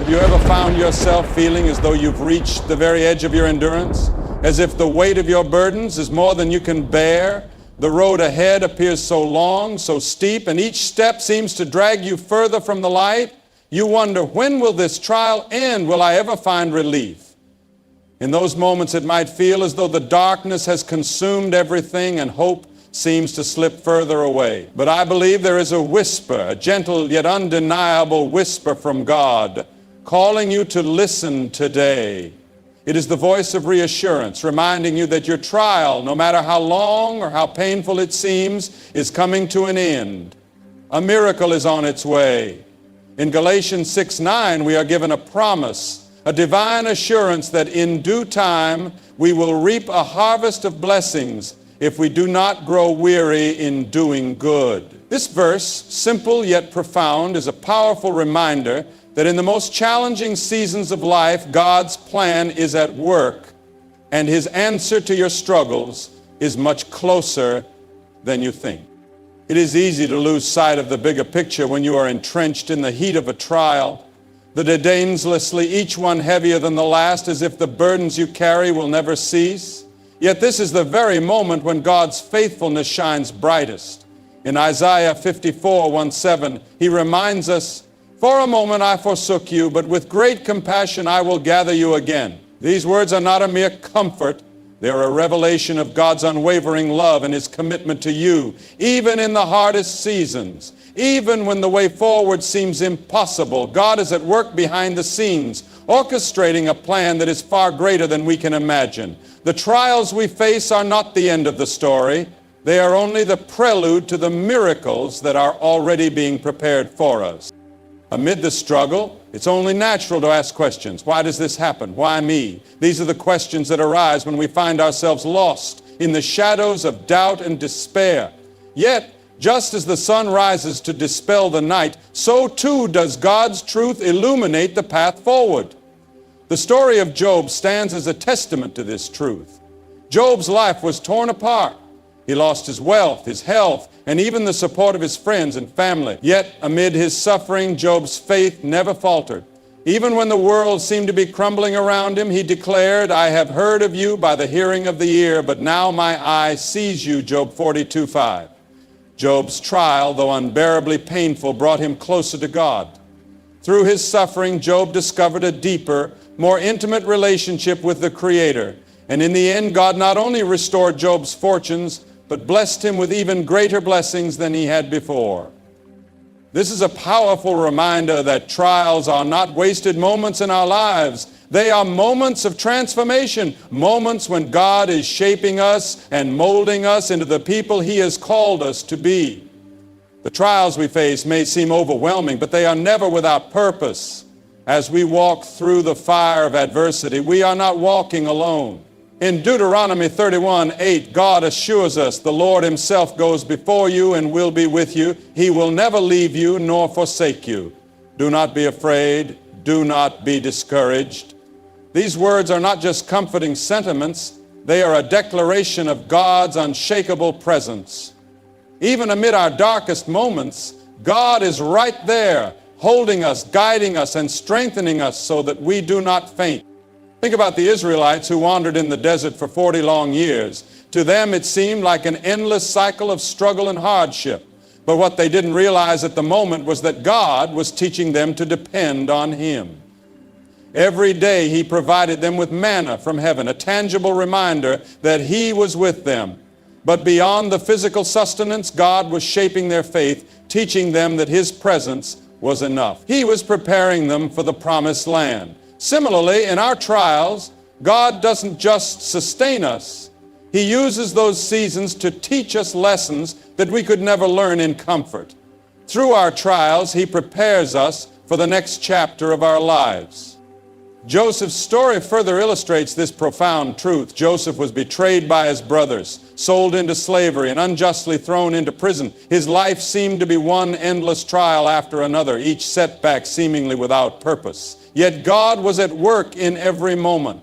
Have you ever found yourself feeling as though you've reached the very edge of your endurance? As if the weight of your burdens is more than you can bear? The road ahead appears so long, so steep, and each step seems to drag you further from the light? You wonder, when will this trial end? Will I ever find relief? In those moments, it might feel as though the darkness has consumed everything and hope seems to slip further away. But I believe there is a whisper, a gentle yet undeniable whisper from God, calling you to listen today. It is the voice of reassurance, reminding you that your trial, no matter how long or how painful it seems, is coming to an end. A miracle is on its way. In Galatians 6:9, we are given a promise, a divine assurance that in due time we will reap a harvest of blessings if we do not grow weary in doing good. This verse, simple yet profound, is a powerful reminder that in the most challenging seasons of life, God's plan is at work, and His answer to your struggles is much closer than you think. It is easy to lose sight of the bigger picture when you are entrenched in the heat of a trial, that aimlessly, each one heavier than the last, as if the burdens you carry will never cease. Yet this is the very moment when God's faithfulness shines brightest. In Isaiah 54:1-7, He reminds us, "For a moment I forsook you, but with great compassion I will gather you again." These words are not a mere comfort. They are a revelation of God's unwavering love and His commitment to you, even in the hardest seasons. Even when the way forward seems impossible, God is at work behind the scenes, orchestrating a plan that is far greater than we can imagine. The trials we face are not the end of the story. They are only the prelude to the miracles that are already being prepared for us. Amid the struggle, it's only natural to ask questions. Why does this happen? Why me? These are the questions that arise when we find ourselves lost in the shadows of doubt and despair. Yet, just as the sun rises to dispel the night, so too does God's truth illuminate the path forward. The story of Job stands as a testament to this truth. Job's life was torn apart. He lost his wealth, his health, and even the support of his friends and family. Yet, amid his suffering, Job's faith never faltered. Even when the world seemed to be crumbling around him, he declared, "I have heard of you by the hearing of the ear, but now my eye sees you," Job 42:5. Job's trial, though unbearably painful, brought him closer to God. Through his suffering, Job discovered a deeper, more intimate relationship with the Creator. And in the end, God not only restored Job's fortunes, but blessed him with even greater blessings than he had before. This is a powerful reminder that trials are not wasted moments in our lives. They are moments of transformation, moments when God is shaping us and molding us into the people He has called us to be. The trials we face may seem overwhelming, but they are never without purpose. As we walk through the fire of adversity, we are not walking alone. In Deuteronomy 31:8, God assures us, "The Lord Himself goes before you and will be with you. He will never leave you nor forsake you. Do not be afraid. Do not be discouraged." These words are not just comforting sentiments. They are a declaration of God's unshakable presence. Even amid our darkest moments, God is right there, holding us, guiding us, and strengthening us so that we do not faint. Think about the Israelites who wandered in the desert for 40 long years. To them, it seemed like an endless cycle of struggle and hardship. But what they didn't realize at the moment was that God was teaching them to depend on Him. Every day He provided them with manna from heaven, a tangible reminder that He was with them. But beyond the physical sustenance, God was shaping their faith, teaching them that His presence was enough. He was preparing them for the promised land. Similarly, in our trials, God doesn't just sustain us. He uses those seasons to teach us lessons that we could never learn in comfort. Through our trials, He prepares us for the next chapter of our lives. Joseph's story further illustrates this profound truth. Joseph was betrayed by his brothers, sold into slavery, and unjustly thrown into prison. His life seemed to be one endless trial after another, each setback seemingly without purpose. Yet God was at work in every moment.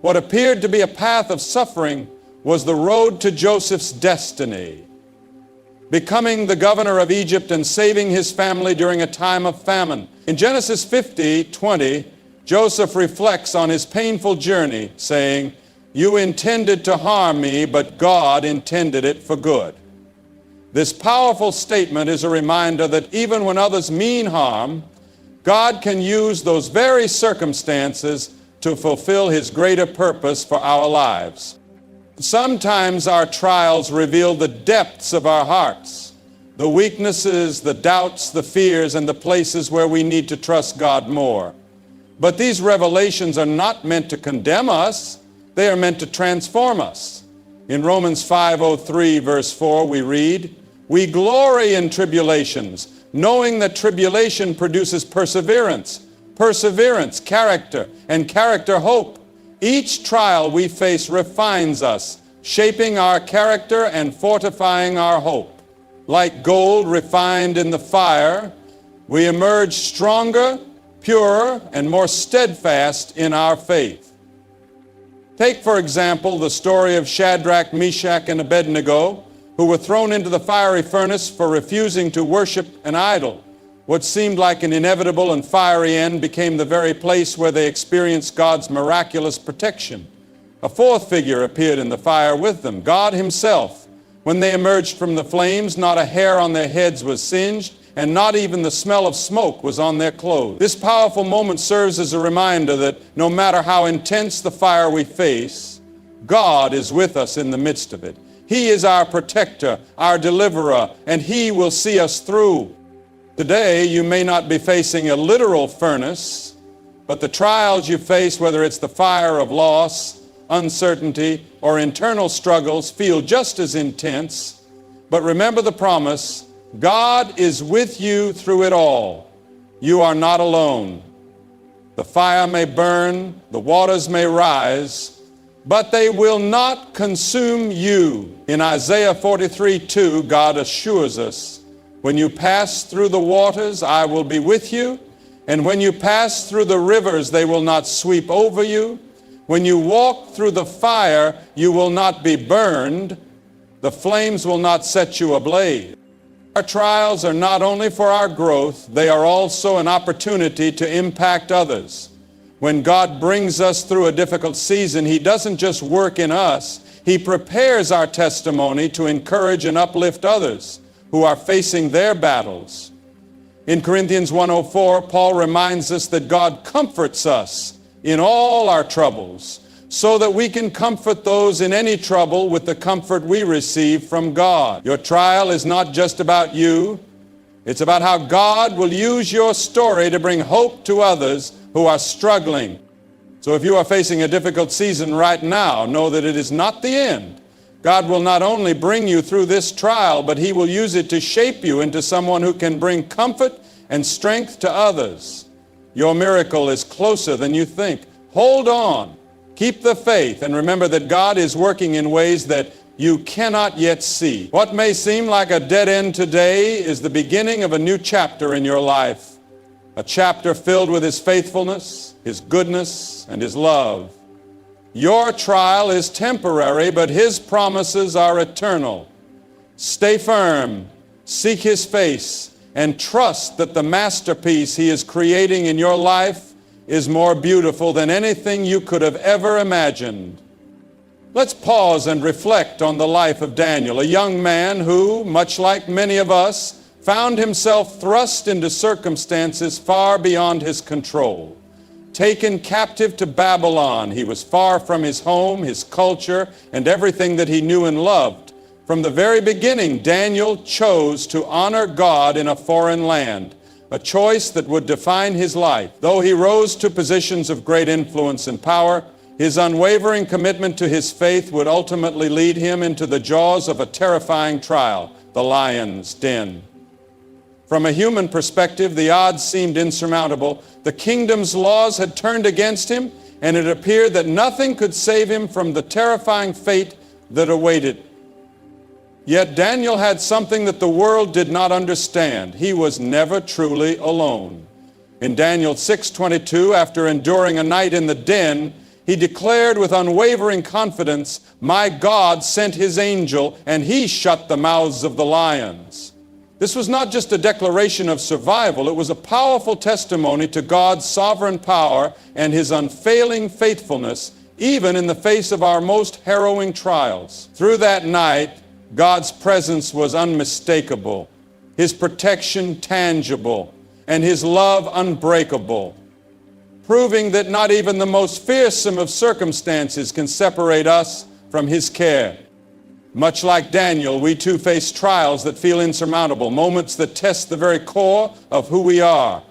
What appeared to be a path of suffering was the road to Joseph's destiny. becoming the governor of Egypt and saving his family during a time of famine. In Genesis 50:20, Joseph reflects on his painful journey, saying, "You intended to harm me, but God intended it for good." This powerful statement is a reminder that even when others mean harm, God can use those very circumstances to fulfill his greater purpose for our lives. Sometimes our trials reveal the depths of our hearts, the weaknesses, the doubts, the fears, and the places where we need to trust God more. But these revelations are not meant to condemn us. They are meant to transform us. In Romans 5:03, verse 4, we read, "We glory in tribulations, knowing that tribulation produces perseverance, perseverance, character, and character, hope. Each trial we face refines us, shaping our character and fortifying our hope. Like gold refined in the fire, we emerge stronger, purer, and more steadfast in our faith." Take, for example, the story of Shadrach, Meshach, and Abednego, who were thrown into the fiery furnace for refusing to worship an idol. What seemed like an inevitable and fiery end became the very place where they experienced God's miraculous protection. A fourth figure appeared in the fire with them, God himself. When they emerged from the flames, not a hair on their heads was singed, and not even the smell of smoke was on their clothes. This powerful moment serves as a reminder that no matter how intense the fire we face, God is with us in the midst of it. He is our protector, our deliverer, and he will see us through. Today, you may not be facing a literal furnace, but the trials you face, whether it's the fire of loss, uncertainty, or internal struggles, feel just as intense. But remember the promise, God is with you through it all. You are not alone. The fire may burn, the waters may rise, but they will not consume you. In Isaiah 43:2, God assures us, "When you pass through the waters, I will be with you. And when you pass through the rivers, they will not sweep over you. When you walk through the fire, you will not be burned. The flames will not set you ablaze." Our trials are not only for our growth, they are also an opportunity to impact others. When God brings us through a difficult season, he doesn't just work in us, he prepares our testimony to encourage and uplift others who are facing their battles. In Corinthians 1:04, Paul reminds us that God comforts us in all our troubles, so that we can comfort those in any trouble with the comfort we receive from God. Your trial is not just about you. It's about how God will use your story to bring hope to others who are struggling. So if you are facing a difficult season right now, know that it is not the end. God will not only bring you through this trial, but he will use it to shape you into someone who can bring comfort and strength to others. Your miracle is closer than you think. Hold on. Keep the faith and remember that God is working in ways that you cannot yet see. What may seem like a dead end today is the beginning of a new chapter in your life, a chapter filled with his faithfulness, his goodness, and his love. Your trial is temporary, but his promises are eternal. Stay firm, seek his face, and trust that the masterpiece he is creating in your life is more beautiful than anything you could have ever imagined. Let's pause and reflect on the life of Daniel, a young man who, much like many of us, found himself thrust into circumstances far beyond his control. Taken captive to Babylon, he was far from his home, his culture, and everything that he knew and loved. From the very beginning, Daniel chose to honor God in a foreign land, a choice that would define his life. Though he rose to positions of great influence and power, his unwavering commitment to his faith would ultimately lead him into the jaws of a terrifying trial, the lion's den. From a human perspective, the odds seemed insurmountable. The kingdom's laws had turned against him, and it appeared that nothing could save him from the terrifying fate that awaited. Yet Daniel had something that the world did not understand. He was never truly alone. In Daniel 6:22, after enduring a night in the den, he declared with unwavering confidence, "My God sent his angel, and he shut the mouths of the lions." This was not just a declaration of survival, it was a powerful testimony to God's sovereign power and his unfailing faithfulness, even in the face of our most harrowing trials. Through that night, God's presence was unmistakable, his protection tangible, and his love unbreakable, proving that not even the most fearsome of circumstances can separate us from his care. Much like Daniel, we too face trials that feel insurmountable, moments that test the very core of who we are.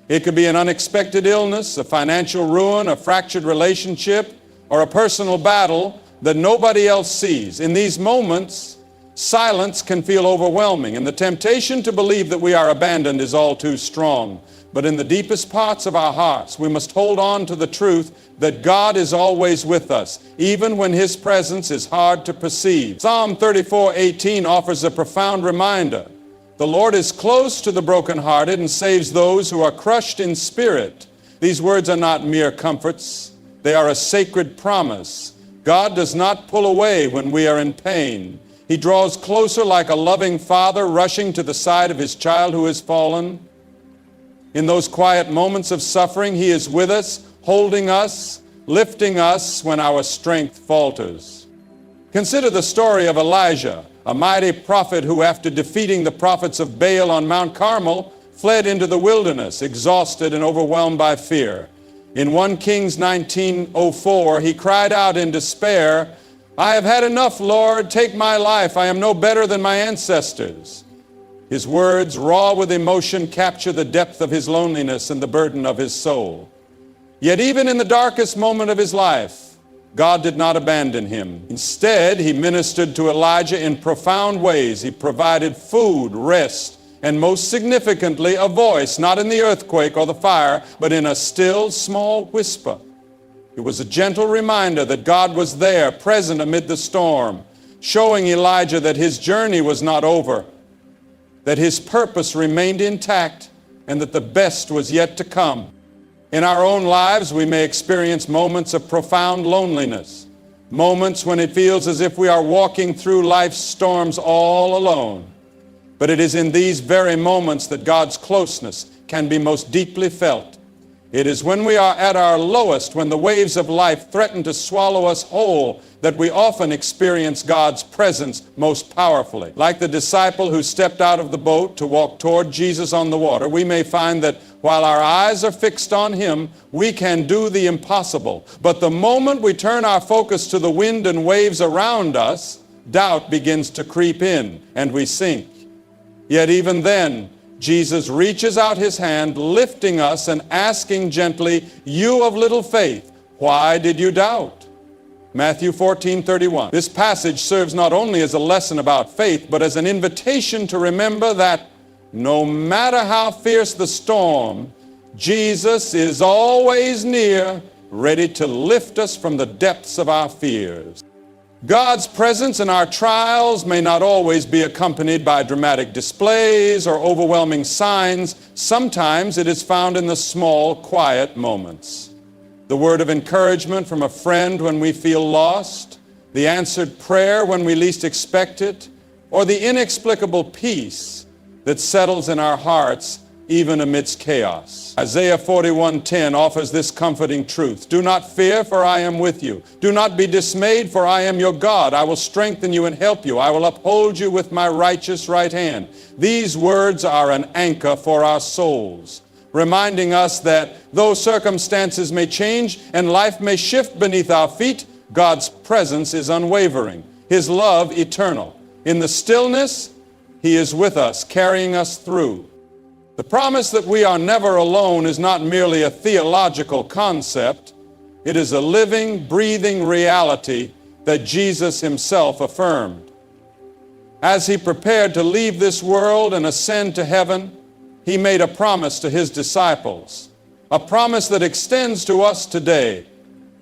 It could be an unexpected illness, a financial ruin, a fractured relationship, or a personal battle that nobody else sees. In these moments, silence can feel overwhelming, and the temptation to believe that we are abandoned is all too strong. But in the deepest parts of our hearts, we must hold on to the truth that God is always with us, even when his presence is hard to perceive. Psalm 34:18 offers a profound reminder. The Lord is close to the brokenhearted and saves those who are crushed in spirit. These words are not mere comforts. They are a sacred promise. God does not pull away when we are in pain. He draws closer like a loving father rushing to the side of his child who has fallen. In those quiet moments of suffering, he is with us, holding us, lifting us when our strength falters. Consider the story of Elijah, a mighty prophet who, after defeating the prophets of Baal on Mount Carmel, fled into the wilderness, exhausted and overwhelmed by fear. In 1 Kings 19:04, he cried out in despair, "I have had enough, Lord. Take my life. I am no better than my ancestors." His words, raw with emotion, capture the depth of his loneliness and the burden of his soul. Yet even in the darkest moment of his life, God did not abandon him. Instead, he ministered to Elijah in profound ways. He provided food, rest, and most significantly, a voice, not in the earthquake or the fire, but in a still, small whisper. It was a gentle reminder that God was there, present amid the storm, showing Elijah that his journey was not over, that his purpose remained intact, and that the best was yet to come. In our own lives, we may experience moments of profound loneliness, moments when it feels as if we are walking through life's storms all alone. But it is in these very moments that God's closeness can be most deeply felt. It is when we are at our lowest, when the waves of life threaten to swallow us whole, that we often experience God's presence most powerfully. Like the disciple who stepped out of the boat to walk toward Jesus on the water, we may find that while our eyes are fixed on him, we can do the impossible. But the moment we turn our focus to the wind and waves around us, doubt begins to creep in and we sink. Yet even then, Jesus reaches out his hand, lifting us and asking gently, "You of little faith, why did you doubt?" Matthew 14:31. This passage serves not only as a lesson about faith, but as an invitation to remember that no matter how fierce the storm, Jesus is always near, ready to lift us from the depths of our fears. God's presence in our trials may not always be accompanied by dramatic displays or overwhelming signs. Sometimes it is found in the small, quiet moments. The word of encouragement from a friend when we feel lost, the answered prayer when we least expect it, or the inexplicable peace that settles in our hearts even amidst chaos. Isaiah 41:10 offers this comforting truth. "Do not fear, for I am with you. Do not be dismayed, for I am your God. I will strengthen you and help you. I will uphold you with my righteous right hand." These words are an anchor for our souls, reminding us that though circumstances may change and life may shift beneath our feet, God's presence is unwavering, his love eternal. In the stillness, he is with us, carrying us through. The promise that we are never alone is not merely a theological concept. It is a living, breathing reality that Jesus himself affirmed. As he prepared to leave this world and ascend to heaven, he made a promise to his disciples, a promise that extends to us today.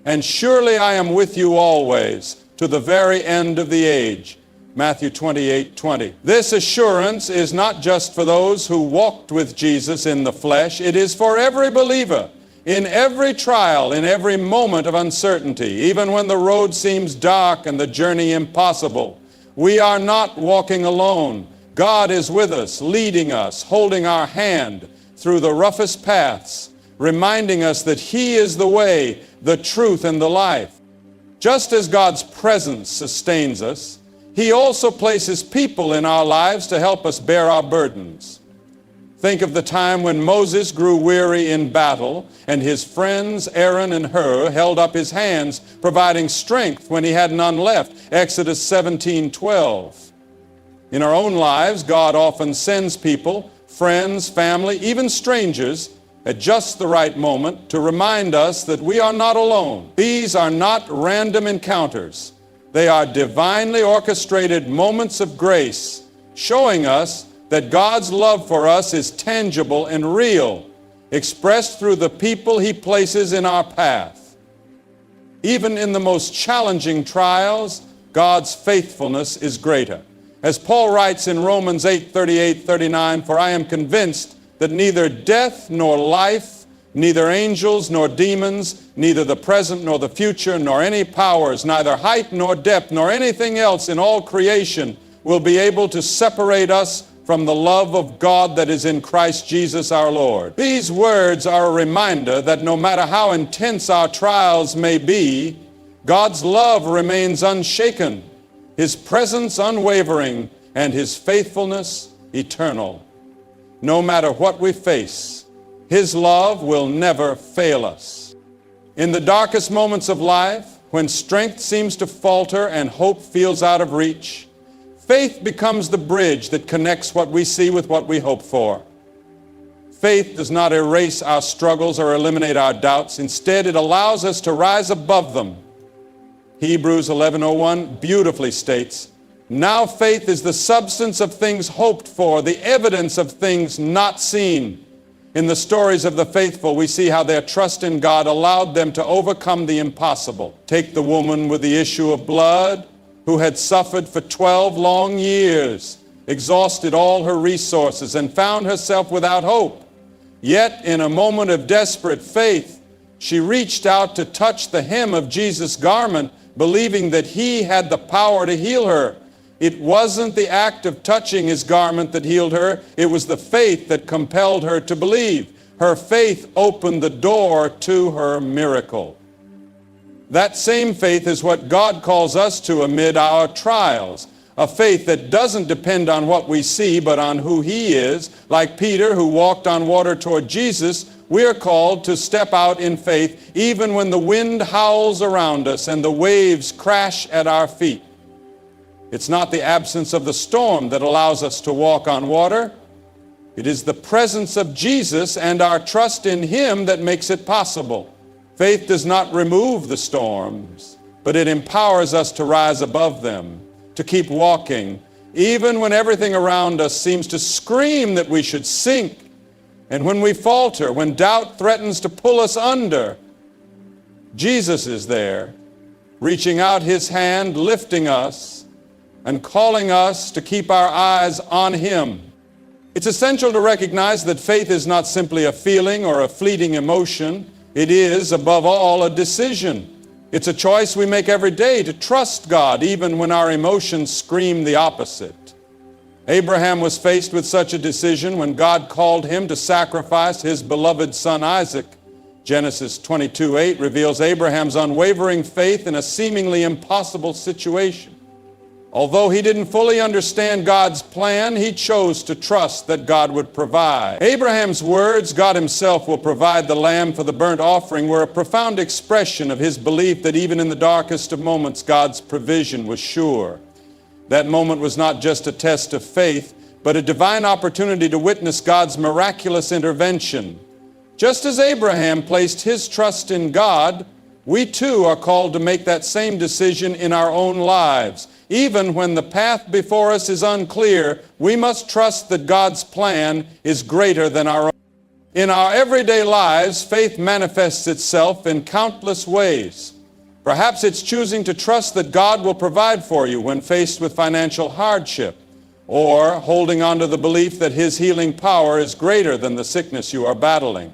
"And surely I am with you always, to the very end of the age." Matthew 28:20. This assurance is not just for those who walked with Jesus in the flesh. It is for every believer In every trial, in every moment of uncertainty, even when the road seems dark and the journey impossible, we are not walking alone. God is with us, leading us, holding our hand through the roughest paths, reminding us that He is the way, the truth, and the life. Just as God's presence sustains us, He also places people in our lives to help us bear our burdens. Think of the time when Moses grew weary in battle, and his friends Aaron and Hur held up his hands, providing strength when he had none left. Exodus 17:12. In our own lives, God often sends people, friends, family, even strangers, at just the right moment to remind us that we are not alone. These are not random encounters. They are divinely orchestrated moments of grace, showing us that God's love for us is tangible and real, expressed through the people He places in our path. Even in the most challenging trials, God's faithfulness is greater. As Paul writes in Romans 8:38-39, "For I am convinced that neither death nor life, neither angels nor demons, neither the present nor the future, nor any powers, neither height nor depth, nor anything else in all creation will be able to separate us from the love of God that is in Christ Jesus our Lord." These words are a reminder that no matter how intense our trials may be, God's love remains unshaken, His presence unwavering, and His faithfulness eternal. No matter what we face, His love will never fail us. In the darkest moments of life, when strength seems to falter and hope feels out of reach, faith becomes the bridge that connects what we see with what we hope for. Faith does not erase our struggles or eliminate our doubts. Instead, it allows us to rise above them. Hebrews 11:01 beautifully states, "Now faith is the substance of things hoped for, the evidence of things not seen." In the stories of the faithful, we see how their trust in God allowed them to overcome the impossible. Take the woman with the issue of blood, who had suffered for 12 long years, exhausted all her resources, and found herself without hope. Yet, in a moment of desperate faith, she reached out to touch the hem of Jesus' garment, believing that He had the power to heal her. It wasn't the act of touching His garment that healed her. It was the faith that compelled her to believe. Her faith opened the door to her miracle. That same faith is what God calls us to amid our trials. A faith that doesn't depend on what we see, but on who He is. Like Peter, who walked on water toward Jesus, we are called to step out in faith even when the wind howls around us and the waves crash at our feet. It's not the absence of the storm that allows us to walk on water. It is the presence of Jesus and our trust in Him that makes it possible. Faith does not remove the storms, but it empowers us to rise above them, to keep walking, even when everything around us seems to scream that we should sink, and when we falter, when doubt threatens to pull us under. Jesus is there, reaching out His hand, lifting us, and calling us to keep our eyes on Him. It's essential to recognize that faith is not simply a feeling or a fleeting emotion. It is, above all, a decision. It's a choice we make every day to trust God, even when our emotions scream the opposite. Abraham was faced with such a decision when God called him to sacrifice his beloved son Isaac. Genesis 22:8 reveals Abraham's unwavering faith in a seemingly impossible situation. Although he didn't fully understand God's plan, he chose to trust that God would provide. Abraham's words, "God Himself will provide the lamb for the burnt offering," were a profound expression of his belief that even in the darkest of moments, God's provision was sure. That moment was not just a test of faith, but a divine opportunity to witness God's miraculous intervention. Just as Abraham placed his trust in God, we too are called to make that same decision in our own lives. Even when the path before us is unclear, we must trust that God's plan is greater than our own. In our everyday lives, faith manifests itself in countless ways. Perhaps it's choosing to trust that God will provide for you when faced with financial hardship, or holding on to the belief that His healing power is greater than the sickness you are battling.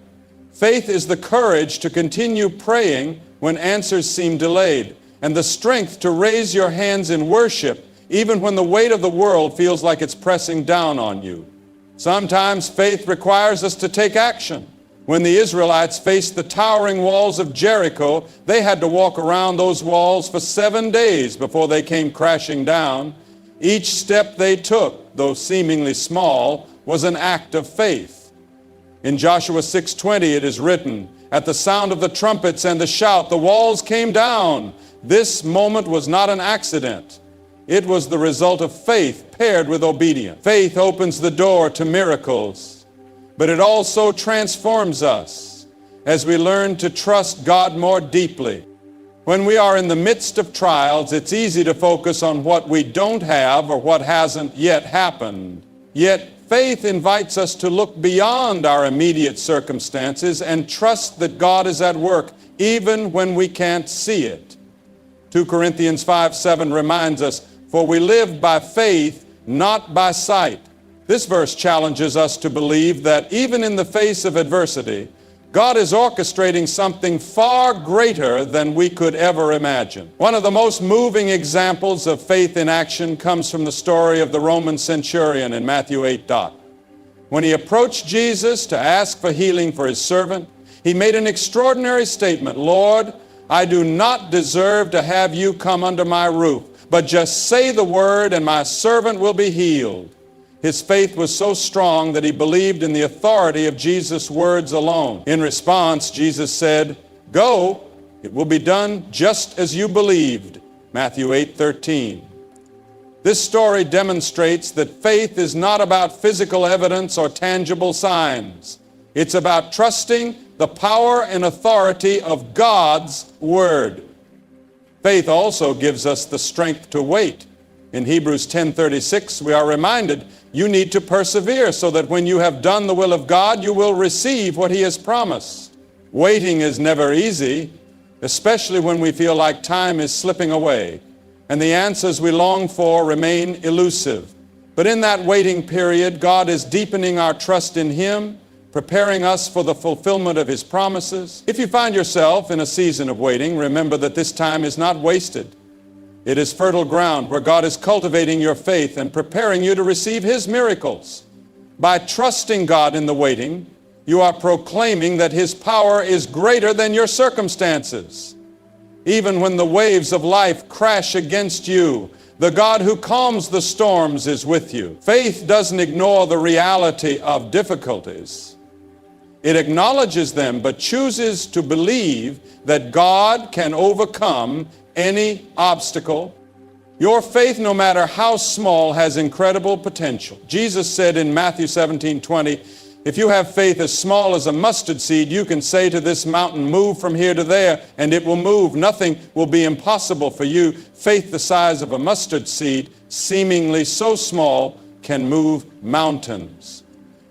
Faith is the courage to continue praying when answers seem delayed, and the strength to raise your hands in worship even when the weight of the world feels like it's pressing down on you. Sometimes faith requires us to take action. When the Israelites faced the towering walls of Jericho, they had to walk around those walls for 7 days before they came crashing down. Each step they took, though seemingly small, was an act of faith. In Joshua 6:20 it is written, "At the sound of the trumpets and the shout, the walls came down." This moment was not an accident. It was the result of faith paired with obedience. Faith opens the door to miracles, but it also transforms us as we learn to trust God more deeply. When we are in the midst of trials, it's easy to focus on what we don't have or what hasn't yet happened. Yet faith invites us to look beyond our immediate circumstances and trust that God is at work even when we can't see it. 2 Corinthians 5:7 reminds us, "For we live by faith, not by sight." This verse challenges us to believe that even in the face of adversity, God is orchestrating something far greater than we could ever imagine. One of the most moving examples of faith in action comes from the story of the Roman centurion in Matthew 8. When he approached Jesus to ask for healing for his servant, he made an extraordinary statement, "Lord, I do not deserve to have you come under my roof, but just say the word and my servant will be healed." His faith was so strong that he believed in the authority of Jesus' words alone. In response, Jesus said, "Go, it will be done just as you believed." Matthew 8:13. This story demonstrates that faith is not about physical evidence or tangible signs. It's about trusting the power and authority of God's Word. Faith also gives us the strength to wait. In Hebrews 10:36, we are reminded you need to persevere so that when you have done the will of God, you will receive what He has promised. Waiting is never easy, especially when we feel like time is slipping away and the answers we long for remain elusive. But in that waiting period, God is deepening our trust in Him, preparing us for the fulfillment of His promises. If you find yourself in a season of waiting, remember that this time is not wasted. It is fertile ground where God is cultivating your faith and preparing you to receive His miracles. By trusting God in the waiting, you are proclaiming that His power is greater than your circumstances. Even when the waves of life crash against you, the God who calms the storms is with you. Faith doesn't ignore the reality of difficulties. It acknowledges them, but chooses to believe that God can overcome any obstacle. Your faith, no matter how small, has incredible potential. Jesus said in Matthew 17:20, "If you have faith as small as a mustard seed, you can say to this mountain, 'Move from here to there,' and it will move. Nothing will be impossible for you." Faith the size of a mustard seed, seemingly so small, can move mountains.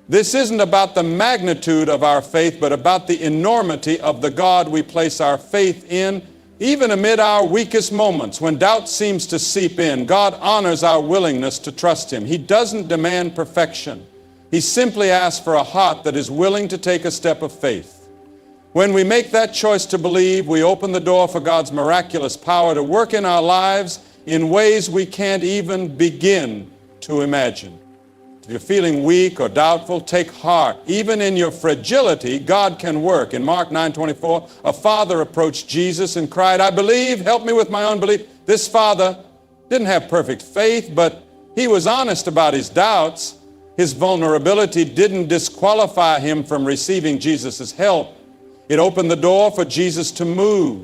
This isn't about the magnitude of our faith, but about the enormity of the God we place our faith in. Even amid our weakest moments, when doubt seems to seep in, God honors our willingness to trust Him. He doesn't demand perfection. He simply asks for a heart that is willing to take a step of faith. When we make that choice to believe, we open the door for God's miraculous power to work in our lives in ways we can't even begin to imagine. If you're feeling weak or doubtful, take heart. Even in your fragility, God can work. In Mark 9:24, a father approached Jesus and cried, "I believe, help me with my unbelief." This father didn't have perfect faith, but he was honest about his doubts. His vulnerability didn't disqualify him from receiving Jesus' help. It opened the door for Jesus to move.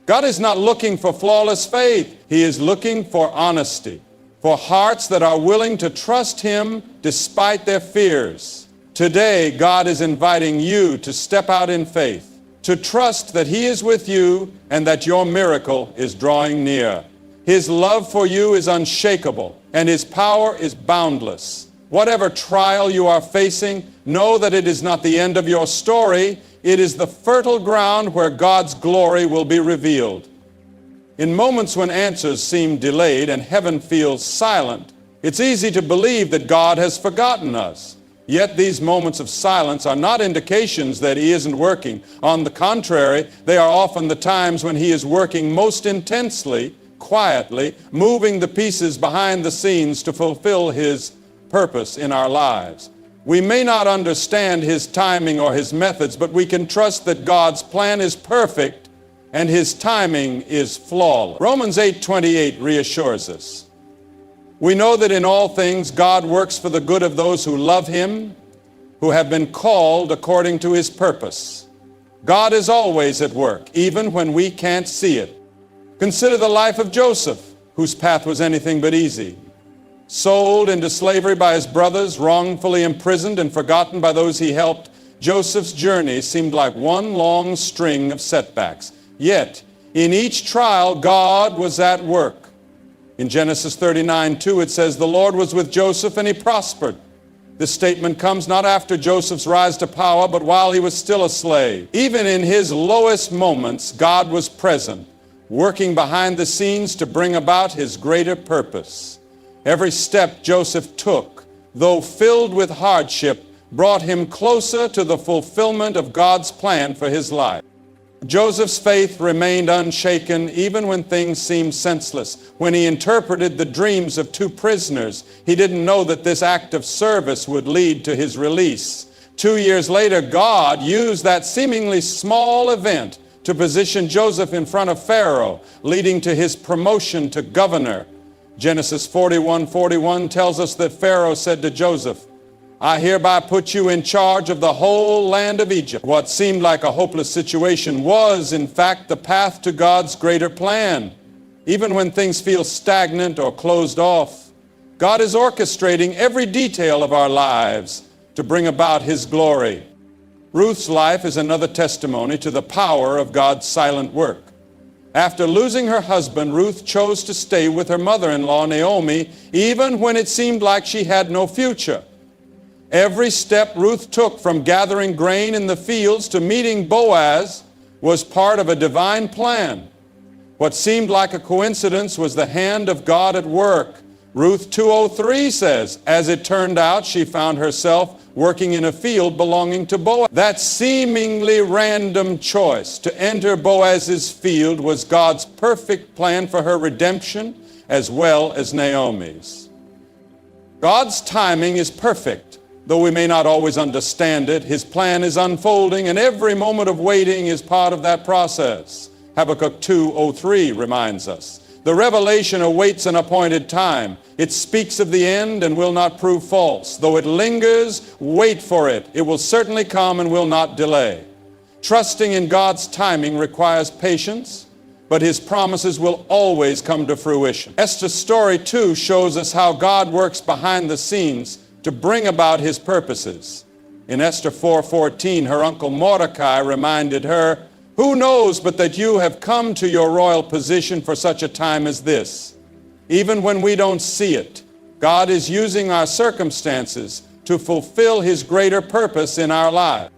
God is not looking for flawless faith. He is looking for honesty, for hearts that are willing to trust Him despite their fears. Today, God is inviting you to step out in faith, to trust that He is with you and that your miracle is drawing near. His love for you is unshakable, and His power is boundless. Whatever trial you are facing, know that it is not the end of your story. It is the fertile ground where God's glory will be revealed. In moments when answers seem delayed and heaven feels silent, it's easy to believe that God has forgotten us. Yet these moments of silence are not indications that he isn't working. On the contrary, they are often the times when he is working most intensely, quietly, moving the pieces behind the scenes to fulfill his purpose in our lives. We may not understand his timing or his methods, but we can trust that God's plan is perfect and his timing is flawless. Romans 8:28 reassures us. We know that in all things God works for the good of those who love him, who have been called according to his purpose. God is always at work, even when we can't see it. Consider the life of Joseph, whose path was anything but easy. Sold into slavery by his brothers, wrongfully imprisoned and forgotten by those he helped, Joseph's journey seemed like one long string of setbacks. Yet, in each trial, God was at work. In Genesis 39:2, it says, "The Lord was with Joseph and he prospered." This statement comes not after Joseph's rise to power, but while he was still a slave. Even in his lowest moments, God was present, working behind the scenes to bring about his greater purpose. Every step Joseph took, though filled with hardship, brought him closer to the fulfillment of God's plan for his life. Joseph's faith remained unshaken even when things seemed senseless. When he interpreted the dreams of two prisoners, he didn't know that this act of service would lead to his release. 2 years later, God used that seemingly small event to position Joseph in front of Pharaoh, leading to his promotion to governor. Genesis 41:41 tells us that Pharaoh said to Joseph, "I hereby put you in charge of the whole land of Egypt." What seemed like a hopeless situation was, in fact, the path to God's greater plan. Even when things feel stagnant or closed off, God is orchestrating every detail of our lives to bring about his glory. Ruth's life is another testimony to the power of God's silent work. After losing her husband, Ruth chose to stay with her mother-in-law, Naomi, even when it seemed like she had no future. Every step Ruth took, from gathering grain in the fields to meeting Boaz, was part of a divine plan. What seemed like a coincidence was the hand of God at work. Ruth 2:03 says, "As it turned out, she found herself working in a field belonging to Boaz." That seemingly random choice to enter Boaz's field was God's perfect plan for her redemption as well as Naomi's. God's timing is perfect. Though we may not always understand it, his plan is unfolding, and every moment of waiting is part of that process. Habakkuk 2:03 reminds us. The revelation awaits an appointed time. It speaks of the end and will not prove false. Though it lingers, wait for it. It will certainly come and will not delay. Trusting in God's timing requires patience, but his promises will always come to fruition. Esther's story, too, shows us how God works behind the scenes to bring about his purposes. In Esther 4:14, her uncle Mordecai reminded her, "Who knows but that you have come to your royal position for such a time as this?" Even when we don't see it, God is using our circumstances to fulfill his greater purpose in our lives.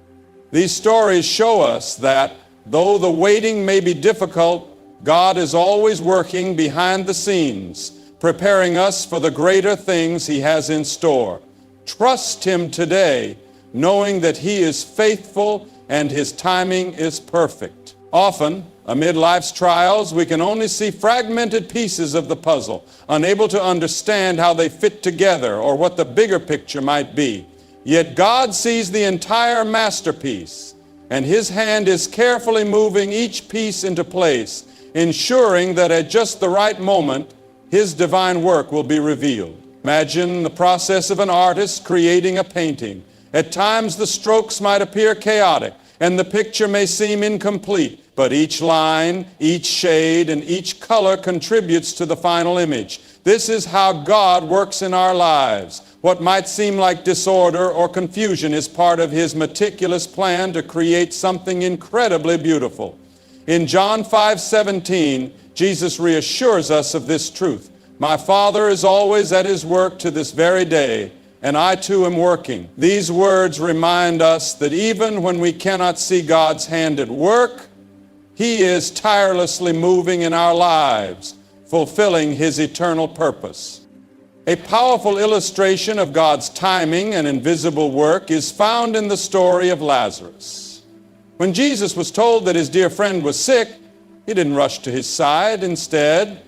These stories show us that though the waiting may be difficult, God is always working behind the scenes, preparing us for the greater things he has in store. Trust him today, knowing that he is faithful and his timing is perfect. Often, amid life's trials, we can only see fragmented pieces of the puzzle, unable to understand how they fit together or what the bigger picture might be. Yet God sees the entire masterpiece, and his hand is carefully moving each piece into place, ensuring that at just the right moment, his divine work will be revealed. Imagine the process of an artist creating a painting. At times the strokes might appear chaotic and the picture may seem incomplete, but each line, each shade, and each color contributes to the final image. This is how God works in our lives. What might seem like disorder or confusion is part of his meticulous plan to create something incredibly beautiful. In John 5:17, Jesus reassures us of this truth. "My Father is always at his work to this very day, and I too am working." These words remind us that even when we cannot see God's hand at work, he is tirelessly moving in our lives, fulfilling his eternal purpose. A powerful illustration of God's timing and invisible work is found in the story of Lazarus. When Jesus was told that his dear friend was sick, he didn't rush to his side. Instead,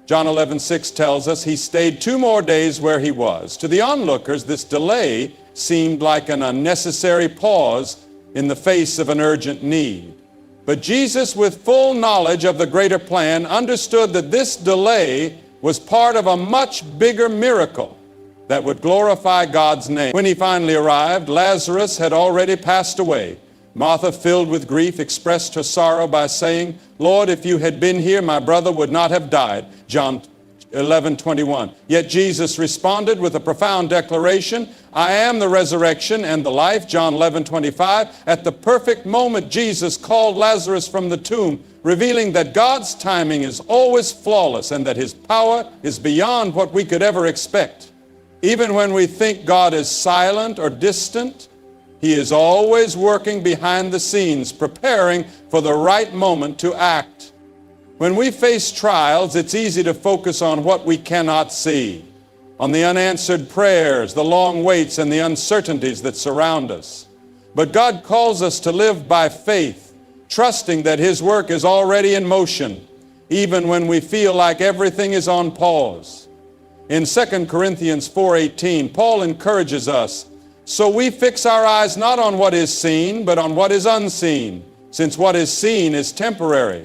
John 11:6 tells us he stayed 2 more days where he was. To the onlookers, this delay seemed like an unnecessary pause in the face of an urgent need. But Jesus, with full knowledge of the greater plan, understood that this delay was part of a much bigger miracle that would glorify God's name. When he finally arrived, Lazarus had already passed away. Martha, filled with grief, expressed her sorrow by saying, "Lord, if you had been here, my brother would not have died." John 11:21. Yet Jesus responded with a profound declaration, "I am the resurrection and the life." John 11:25. At the perfect moment, Jesus called Lazarus from the tomb, revealing that God's timing is always flawless and that his power is beyond what we could ever expect. Even when we think God is silent or distant, he is always working behind the scenes, preparing for the right moment to act. When we face trials, it's easy to focus on what we cannot see, on the unanswered prayers, the long waits, and the uncertainties that surround us. But God calls us to live by faith, trusting that his work is already in motion, even when we feel like everything is on pause. In 2 Corinthians 4:18, Paul encourages us, "So we fix our eyes not on what is seen, but on what is unseen, since what is seen is temporary,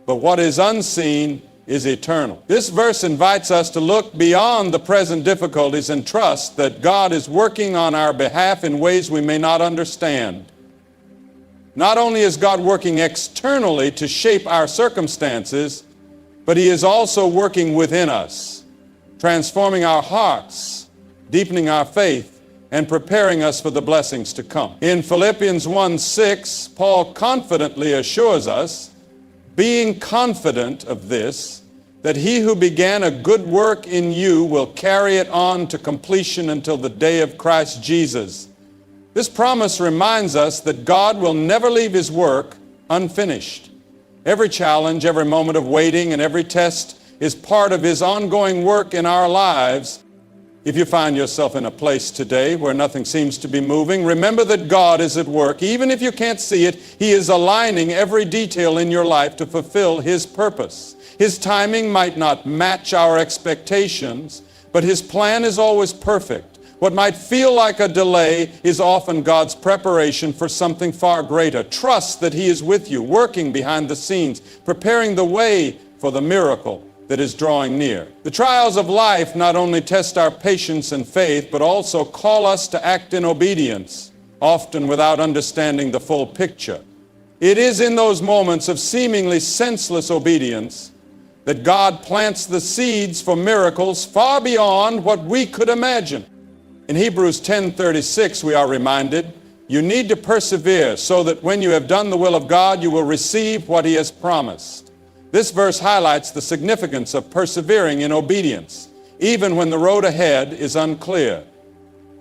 but what is unseen is eternal." This verse invites us to look beyond the present difficulties and trust that God is working on our behalf in ways we may not understand. Not only is God working externally to shape our circumstances, but he is also working within us, transforming our hearts, deepening our faith, and preparing us for the blessings to come. In Philippians 1:6, Paul confidently assures us, being confident of this, that he who began a good work in you will carry it on to completion until the day of Christ Jesus. This promise reminds us that God will never leave his work unfinished. Every challenge, every moment of waiting, and every test is part of his ongoing work in our lives. If you find yourself in a place today where nothing seems to be moving, remember that God is at work. Even if you can't see it, he is aligning every detail in your life to fulfill his purpose. His timing might not match our expectations, but his plan is always perfect. What might feel like a delay is often God's preparation for something far greater. Trust that he is with you, working behind the scenes, preparing the way for the miracle that is drawing near. The trials of life not only test our patience and faith, but also call us to act in obedience, often without understanding the full picture. It is in those moments of seemingly senseless obedience that God plants the seeds for miracles far beyond what we could imagine. In Hebrews 10:36, we are reminded, you need to persevere so that when you have done the will of God, you will receive what he has promised. This verse highlights the significance of persevering in obedience, even when the road ahead is unclear.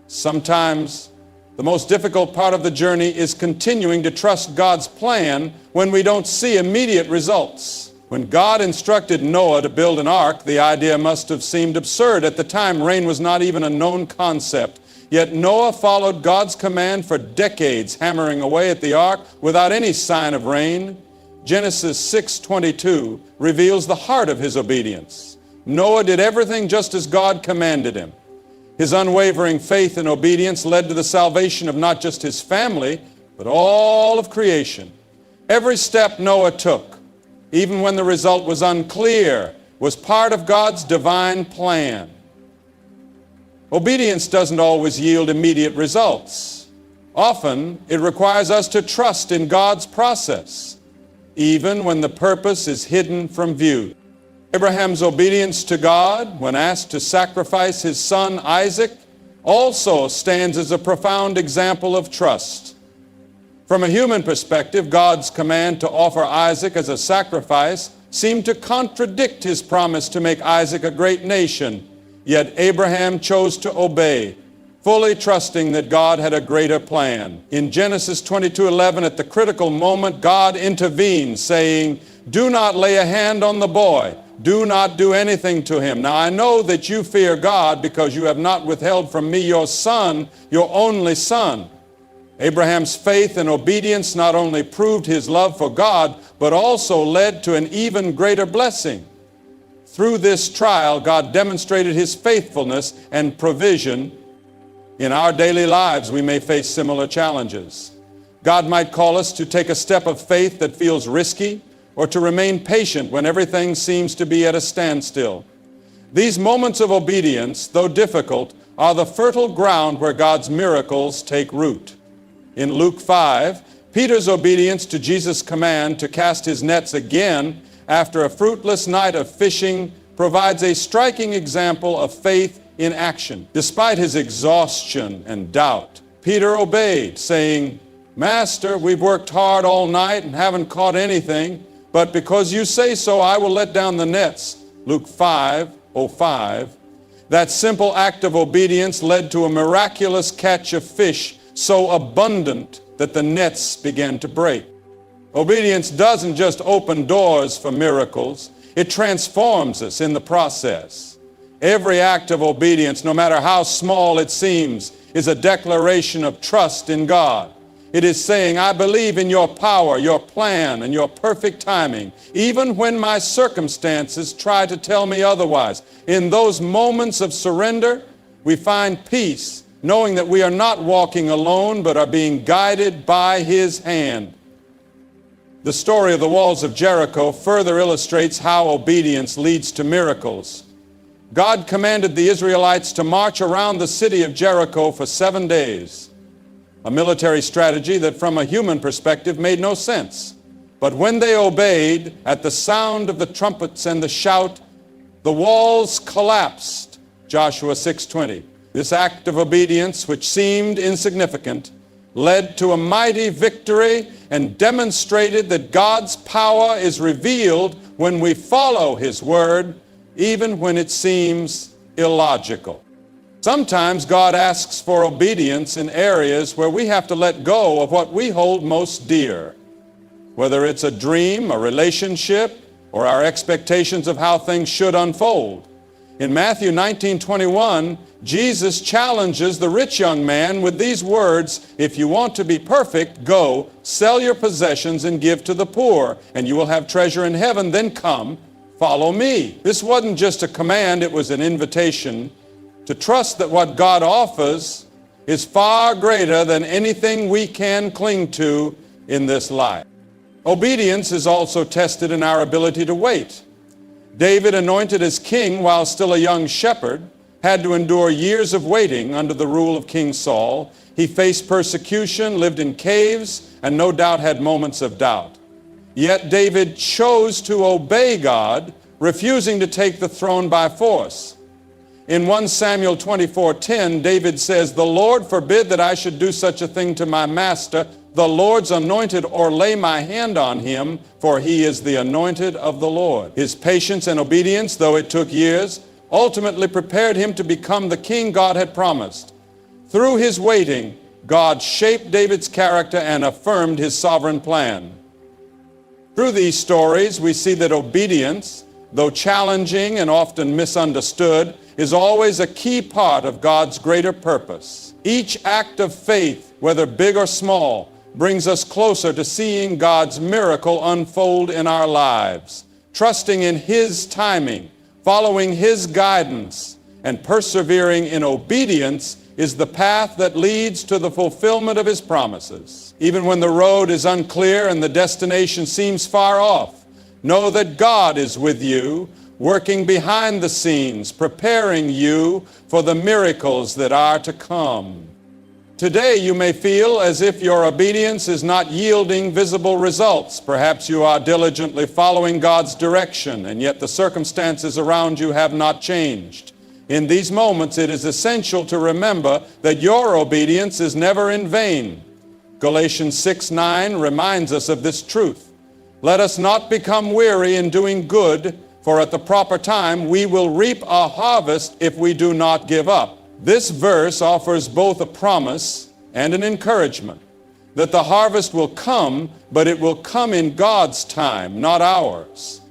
Sometimes the most difficult part of the journey is continuing to trust God's plan when we don't see immediate results. When God instructed Noah to build an ark, the idea must have seemed absurd. At the time, rain was not even a known concept. Yet Noah followed God's command for decades, hammering away at the ark without any sign of rain. Genesis 6:22 reveals the heart of his obedience. Noah did everything just as God commanded him. His unwavering faith and obedience led to the salvation of not just his family, but all of creation. Every step Noah took, even when the result was unclear, was part of God's divine plan. Obedience doesn't always yield immediate results. Often, it requires us to trust in God's process, even when the purpose is hidden from view. Abraham's obedience to God when asked to sacrifice his son Isaac also stands as a profound example of trust. From a human perspective, God's command to offer Isaac as a sacrifice seemed to contradict his promise to make Isaac a great nation. Yet Abraham chose to obey, fully trusting that God had a greater plan. In Genesis 22:11, at the critical moment, God intervened, saying, "Do not lay a hand on the boy do not do anything to him. Now I know that you fear God because you have not withheld from me your son, your only son. Abraham's faith and obedience not only proved his love for God, but also led to an even greater blessing. Through this trial, God demonstrated his faithfulness and provision. In our daily lives, we may face similar challenges. God might call us to take a step of faith that feels risky, or to remain patient when everything seems to be at a standstill. These moments of obedience, though difficult, are the fertile ground where God's miracles take root. In Luke 5, Peter's obedience to Jesus' command to cast his nets again after a fruitless night of fishing provides a striking example of faith in action. Despite his exhaustion and doubt, Peter obeyed, saying, "Master, we've worked hard all night and haven't caught anything, but because you say so, I will let down the nets." Luke 5:05. That simple act of obedience led to a miraculous catch of fish so abundant that the nets began to break. Obedience doesn't just open doors for miracles, it transforms us in the process. Every act of obedience, no matter how small it seems, is a declaration of trust in God. It is saying, I believe in your power, your plan, and your perfect timing, even when my circumstances try to tell me otherwise. In those moments of surrender, we find peace, knowing that we are not walking alone, but are being guided by his hand. The story of the walls of Jericho further illustrates how obedience leads to miracles. God commanded the Israelites to march around the city of Jericho for 7 days. A military strategy that from a human perspective made no sense. But when they obeyed, at the sound of the trumpets and the shout, the walls collapsed. Joshua 6:20. This act of obedience, which seemed insignificant, led to a mighty victory and demonstrated that God's power is revealed when we follow his word, even when it seems illogical. Sometimes God asks for obedience in areas where we have to let go of what we hold most dear, whether it's a dream, a relationship, or our expectations of how things should unfold. In Matthew 19:21, Jesus challenges the rich young man with these words, "If you want to be perfect, go, sell your possessions and give to the poor, and you will have treasure in heaven. Then come, follow me." This wasn't just a command, it was an invitation to trust that what God offers is far greater than anything we can cling to in this life. Obedience is also tested in our ability to wait. David, anointed as king while still a young shepherd, had to endure years of waiting under the rule of King Saul. He faced persecution, lived in caves, and no doubt had moments of doubt. Yet David chose to obey God, refusing to take the throne by force. In 1 Samuel 24:10, David says, "The Lord forbid that I should do such a thing to my master, the Lord's anointed, or lay my hand on him, for he is the anointed of the Lord." His patience and obedience, though it took years, ultimately prepared him to become the king God had promised. Through his waiting, God shaped David's character and affirmed his sovereign plan. Through these stories, we see that obedience, though challenging and often misunderstood, is always a key part of God's greater purpose. Each act of faith, whether big or small, brings us closer to seeing God's miracle unfold in our lives. Trusting in his timing, following his guidance, and persevering in obedience is the path that leads to the fulfillment of his promises. Even when the road is unclear and the destination seems far off, know that God is with you, working behind the scenes, preparing you for the miracles that are to come. Today you may feel as if your obedience is not yielding visible results. Perhaps you are diligently following God's direction, and yet the circumstances around you have not changed. In these moments, it is essential to remember that your obedience is never in vain. Galatians 6:9 reminds us of this truth. Let us not become weary in doing good, for at the proper time we will reap a harvest if we do not give up. This verse offers both a promise and an encouragement that the harvest will come, but it will come in God's time, not ours.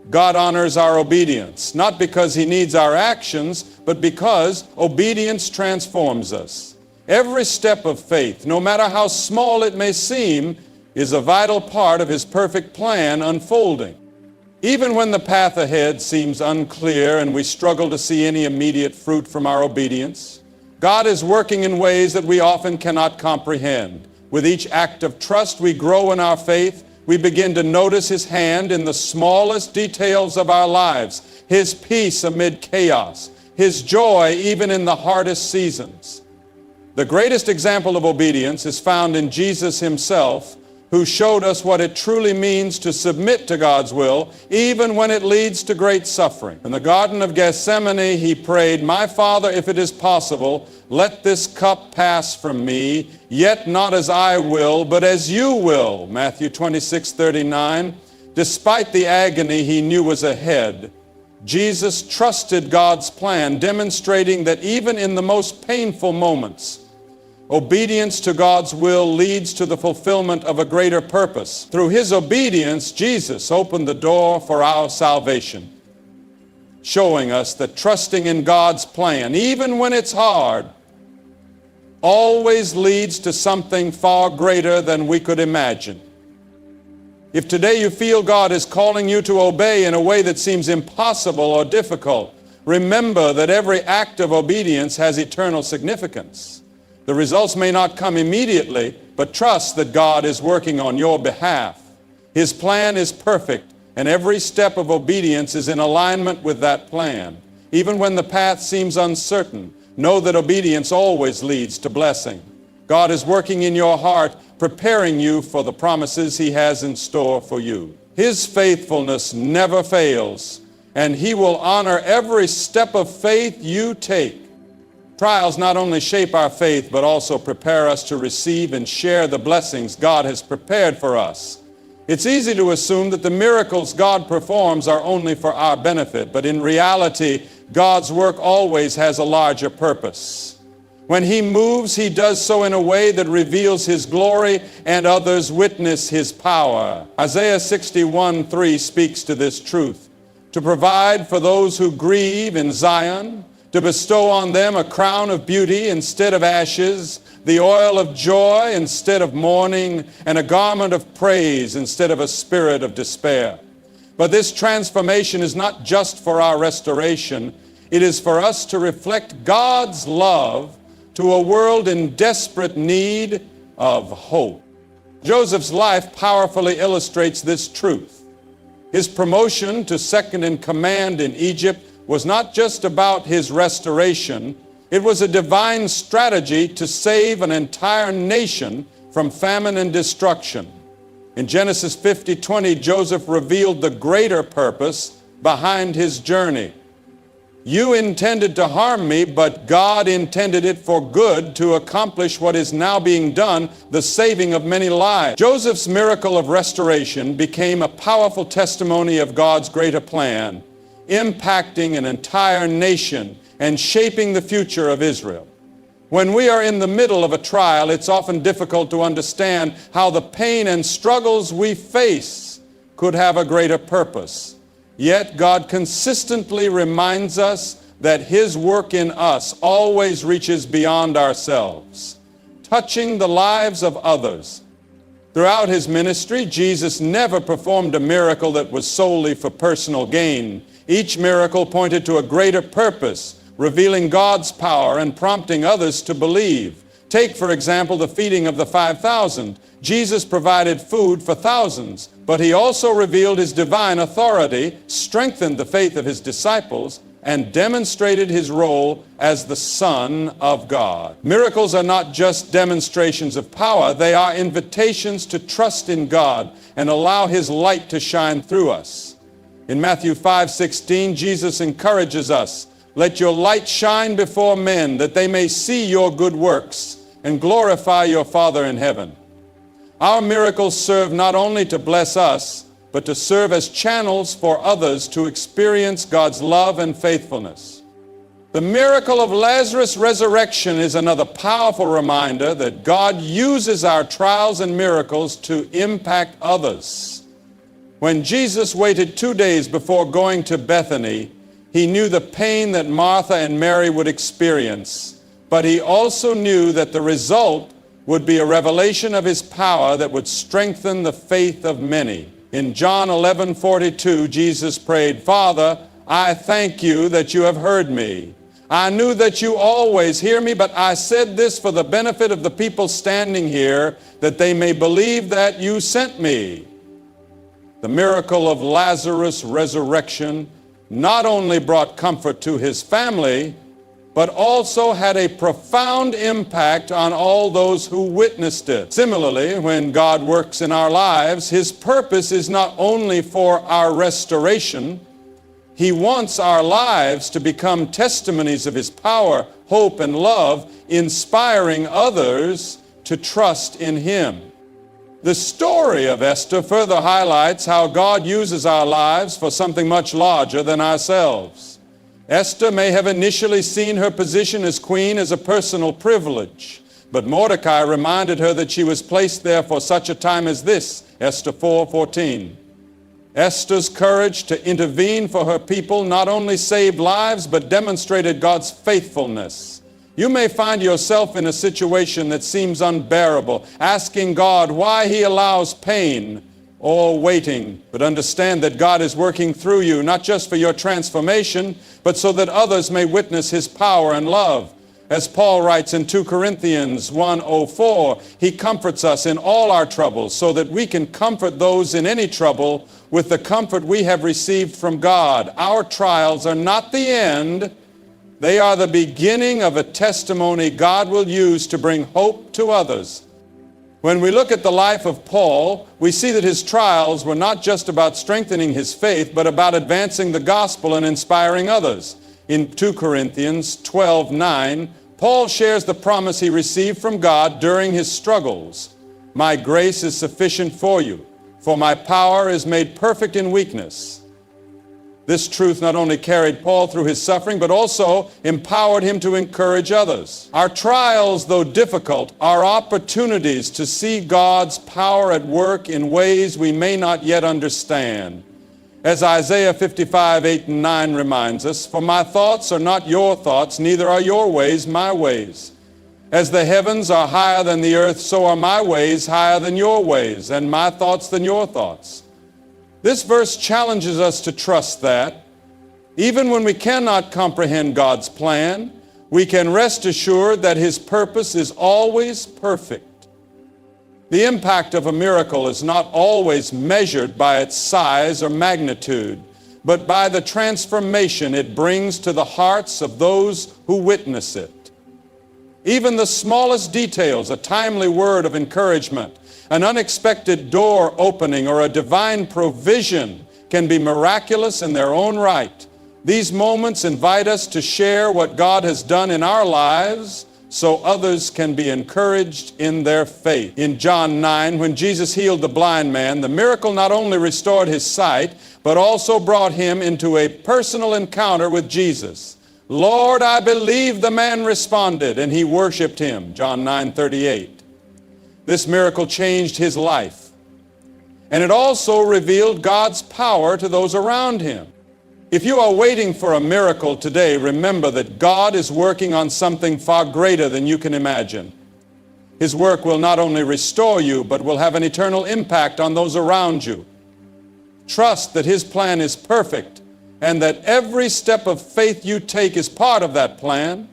God honors our obedience, not because He needs our actions, but because obedience transforms us. Every step of faith, no matter how small it may seem, is a vital part of His perfect plan unfolding. Even when the path ahead seems unclear and we struggle to see any immediate fruit from our obedience, God is working in ways that we often cannot comprehend. With each act of trust, we grow in our faith. We begin to notice His hand in the smallest details of our lives, His peace amid chaos, His joy even in the hardest seasons. The greatest example of obedience is found in Jesus Himself, who showed us what it truly means to submit to God's will, even when it leads to great suffering. In the Garden of Gethsemane, He prayed, "My Father, if it is possible, let this cup pass from me, yet not as I will, but as you will." Matthew 26:39. Despite the agony He knew was ahead, Jesus trusted God's plan, demonstrating that even in the most painful moments, obedience to God's will leads to the fulfillment of a greater purpose. Through His obedience, Jesus opened the door for our salvation, showing us that trusting in God's plan, even when it's hard, always leads to something far greater than we could imagine. If today you feel God is calling you to obey in a way that seems impossible or difficult, remember that every act of obedience has eternal significance. The results may not come immediately, but trust that God is working on your behalf. His plan is perfect, and every step of obedience is in alignment with that plan. Even when the path seems uncertain, know that obedience always leads to blessing. God is working in your heart, preparing you for the promises He has in store for you. His faithfulness never fails, and He will honor every step of faith you take. Trials not only shape our faith, but also prepare us to receive and share the blessings God has prepared for us. It's easy to assume that the miracles God performs are only for our benefit, but in reality, God's work always has a larger purpose. When He moves, He does so in a way that reveals His glory and others witness His power. Isaiah 61:3 speaks to this truth. To provide for those who grieve in Zion, to bestow on them a crown of beauty instead of ashes, the oil of joy instead of mourning, and a garment of praise instead of a spirit of despair. But this transformation is not just for our restoration. It is for us to reflect God's love to a world in desperate need of hope. Joseph's life powerfully illustrates this truth. His promotion to second in command in Egypt was not just about his restoration. It was a divine strategy to save an entire nation from famine and destruction. In Genesis 50:20, Joseph revealed the greater purpose behind his journey. You intended to harm me, but God intended it for good to accomplish what is now being done, the saving of many lives. Joseph's miracle of restoration became a powerful testimony of God's greater plan, impacting an entire nation and shaping the future of Israel. When we are in the middle of a trial, it's often difficult to understand how the pain and struggles we face could have a greater purpose. Yet God consistently reminds us that His work in us always reaches beyond ourselves, touching the lives of others. Throughout His ministry, Jesus never performed a miracle that was solely for personal gain. Each miracle pointed to a greater purpose, revealing God's power and prompting others to believe. Take, for example, the feeding of the 5,000. Jesus provided food for thousands, but He also revealed His divine authority, strengthened the faith of His disciples, and demonstrated His role as the Son of God. Miracles are not just demonstrations of power, they are invitations to trust in God and allow His light to shine through us. In Matthew 5:16, Jesus encourages us, "Let your light shine before men, that they may see your good works and glorify your Father in heaven." Our miracles serve not only to bless us, but to serve as channels for others to experience God's love and faithfulness. The miracle of Lazarus' resurrection is another powerful reminder that God uses our trials and miracles to impact others. When Jesus waited 2 days before going to Bethany, he knew the pain that Martha and Mary would experience, but he also knew that the result would be a revelation of his power that would strengthen the faith of many. In John 11:42, Jesus prayed, "Father, I thank you that you have heard me. I knew that you always hear me, but I said this for the benefit of the people standing here, that they may believe that you sent me." The miracle of Lazarus' resurrection not only brought comfort to his family, but also had a profound impact on all those who witnessed it. Similarly, when God works in our lives, his purpose is not only for our restoration. He wants our lives to become testimonies of his power, hope, and love, inspiring others to trust in him. The story of Esther further highlights how God uses our lives for something much larger than ourselves. Esther may have initially seen her position as queen as a personal privilege, but Mordecai reminded her that she was placed there for such a time as this, Esther 4:14. Esther's courage to intervene for her people not only saved lives, but demonstrated God's faithfulness. You may find yourself in a situation that seems unbearable, asking God why he allows pain or waiting. But understand that God is working through you, not just for your transformation, but so that others may witness his power and love. As Paul writes in 2 Corinthians 1:04, he comforts us in all our troubles so that we can comfort those in any trouble with the comfort we have received from God. Our trials are not the end. They are the beginning of a testimony God will use to bring hope to others. When we look at the life of Paul, we see that his trials were not just about strengthening his faith, but about advancing the gospel and inspiring others. In 2 Corinthians 12:9, Paul shares the promise he received from God during his struggles. "My grace is sufficient for you, for my power is made perfect in weakness." This truth not only carried Paul through his suffering, but also empowered him to encourage others. Our trials, though difficult, are opportunities to see God's power at work in ways we may not yet understand. As Isaiah 55:8-9 reminds us, "For my thoughts are not your thoughts, neither are your ways my ways. As the heavens are higher than the earth, so are my ways higher than your ways, and my thoughts than your thoughts." This verse challenges us to trust that, even when we cannot comprehend God's plan, we can rest assured that his purpose is always perfect. The impact of a miracle is not always measured by its size or magnitude, but by the transformation it brings to the hearts of those who witness it. Even the smallest details, a timely word of encouragement, an unexpected door opening, or a divine provision, can be miraculous in their own right. These moments invite us to share what God has done in our lives so others can be encouraged in their faith. In John 9, when Jesus healed the blind man, the miracle not only restored his sight, but also brought him into a personal encounter with Jesus. "Lord, I believe," the man responded, and he worshiped him. John 9:38. This miracle changed his life, and it also revealed God's power to those around him. If you are waiting for a miracle today, remember that God is working on something far greater than you can imagine. His work will not only restore you, but will have an eternal impact on those around you. Trust that his plan is perfect, and that every step of faith you take is part of that plan.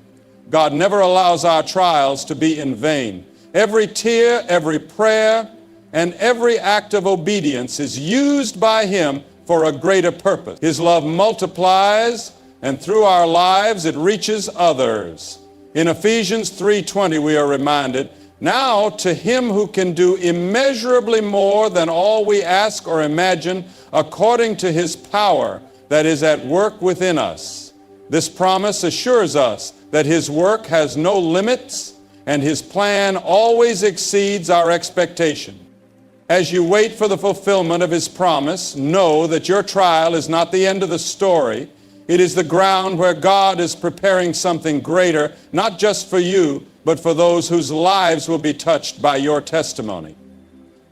God never allows our trials to be in vain. Every tear, every prayer, and every act of obedience is used by him for a greater purpose. His love multiplies, and through our lives it reaches others. In Ephesians 3:20 we are reminded, "Now to him who can do immeasurably more than all we ask or imagine, according to his power that is at work within us." This promise assures us that his work has no limits, and his plan always exceeds our expectation. As you wait for the fulfillment of his promise, know that your trial is not the end of the story. It is the ground where God is preparing something greater, not just for you, but for those whose lives will be touched by your testimony.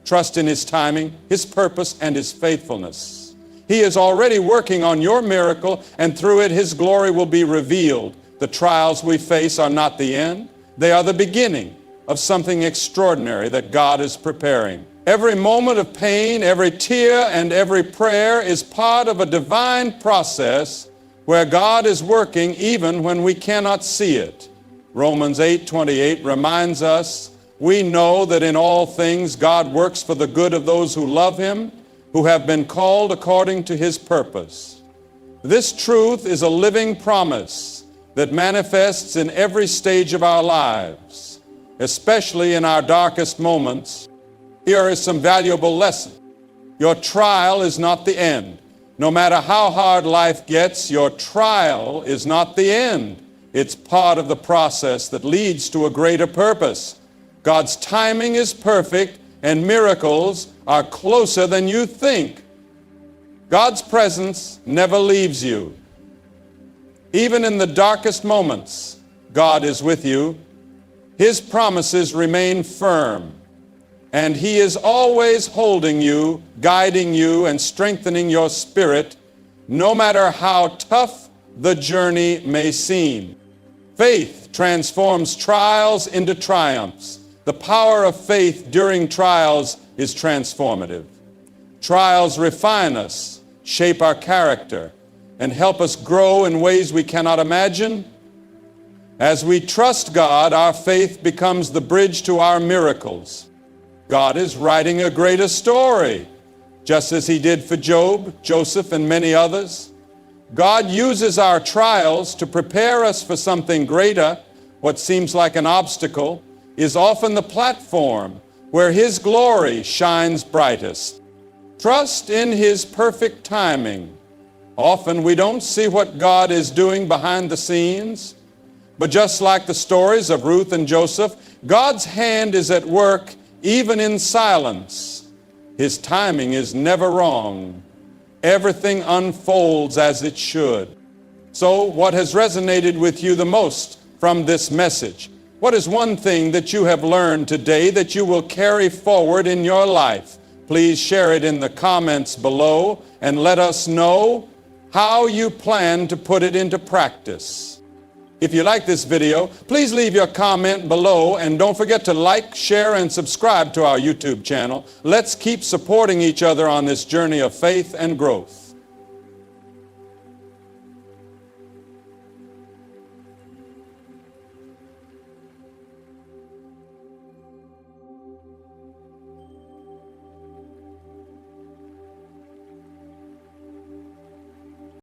Trust in His timing, His purpose, and His faithfulness. He is already working on your miracle, and through it His glory will be revealed. The trials we face are not the end. They are the beginning of something extraordinary that God is preparing. Every moment of pain, every tear, and every prayer is part of a divine process where God is working even when we cannot see it. Romans 8:28 reminds us, we know that in all things God works for the good of those who love Him, who have been called according to His purpose. This truth is a living promise that manifests in every stage of our lives, especially in our darkest moments. Here is some valuable lesson. Your trial is not the end. No matter how hard life gets, your trial is not the end. It's part of the process that leads to a greater purpose. God's timing is perfect, and miracles are closer than you think. God's presence never leaves you. Even in the darkest moments, God is with you. His promises remain firm, and He is always holding you, guiding you, and strengthening your spirit, no matter how tough the journey may seem. Faith transforms trials into triumphs. The power of faith during trials is transformative. Trials refine us, shape our character, and help us grow in ways we cannot imagine. As we trust God, our faith becomes the bridge to our miracles. God is writing a greater story, just as He did for Job, Joseph, and many others. God uses our trials to prepare us for something greater. What seems like an obstacle is often the platform where His glory shines brightest. Trust in His perfect timing. Often we don't see what God is doing behind the scenes, but just like the stories of Ruth and Joseph, God's hand is at work even in silence. His timing is never wrong. Everything unfolds as it should. So, what has resonated with you the most from this message? What is one thing that you have learned today that you will carry forward in your life? Please share it in the comments below and let us know how you plan to put it into practice. If you like this video, please leave your comment below, and don't forget to like, share, and subscribe to our YouTube channel. Let's keep supporting each other on this journey of faith and growth.